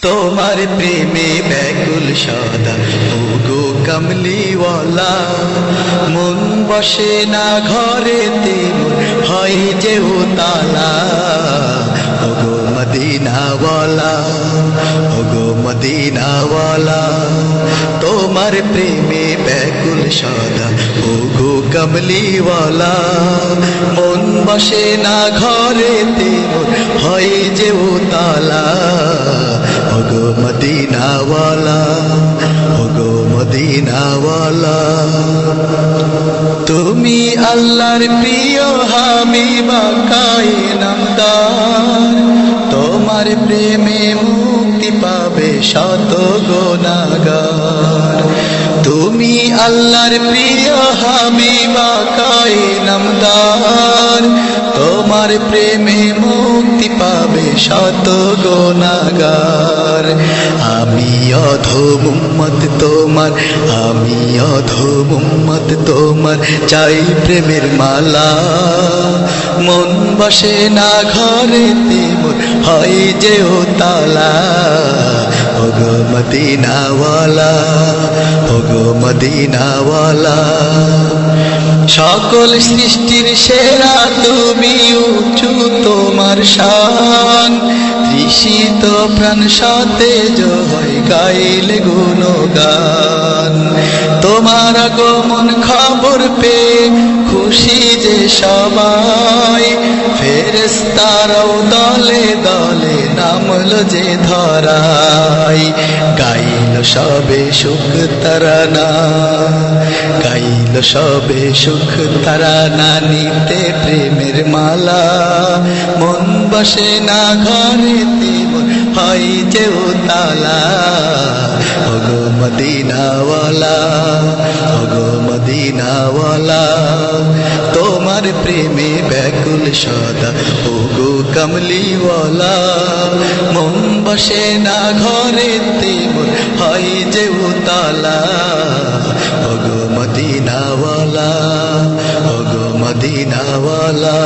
তোমার প্রেমে ব্যাকুল সদা ওগো কমলিওয়ালা, মন বসে না ঘরেতে হয় যে তালা। ওগো মদিনাওয়ালা, ওগো মদিনাওয়ালা, তোমার প্রেমে ব্যাকুল সদা ওগো কমলিওয়ালা, মন বসে না ঘরেতে হয় যে তালা। ওগো মদিনাওয়ালা, ওগো মদিনাওয়ালা, তুমি আল্লাহর প্রিয় হাবিবা কায়নামদার, তোমার প্রেমে মুক্তি পাবে শত গুনাহগার। তুমি আল্লাহর প্রিয় হাবিবা কায়নামদার, তোমার প্রেমে মুক্তি পাবে শত গুনাহগার। আমি অধম উম্মত তোমার, আমি অধম উম্মত তোমার, চাই প্রেমের মালা, মন বসে না ঘরেতে মোর হয় যে তালা। ওগো মদিনাওয়ালা, ওগো মদিনাওয়ালা, সকল সৃষ্টির সেরা তুমি, উঁচু তোমার শান, তৃষিত প্রাণ সতেজ হয় গাইলে গুণগান। তোমার আগমন খবর পেয়ে খুশি যে সবাই, ফেরেশতারাও দলে দলে নামল যে ধরায়। গাইল সবে সুখ তারানা, গাইল সবে সুখ তারানা, নিতে প্রেমের মালা, মন বসে না ঘরেতে হয় যে তালা। ওগো মদিনাওয়ালা, ওগো মদিনাওয়ালা, তোমার প্রেমে ব্যাকুল সদা ওগো কমলিওয়ালা, মন বসে না ঘরেতে হয় যে তালা। ওগো মদিনাওয়ালা, ওগো মদিনাওয়ালা,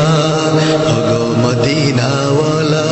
ওগো মদিনাওয়ালা।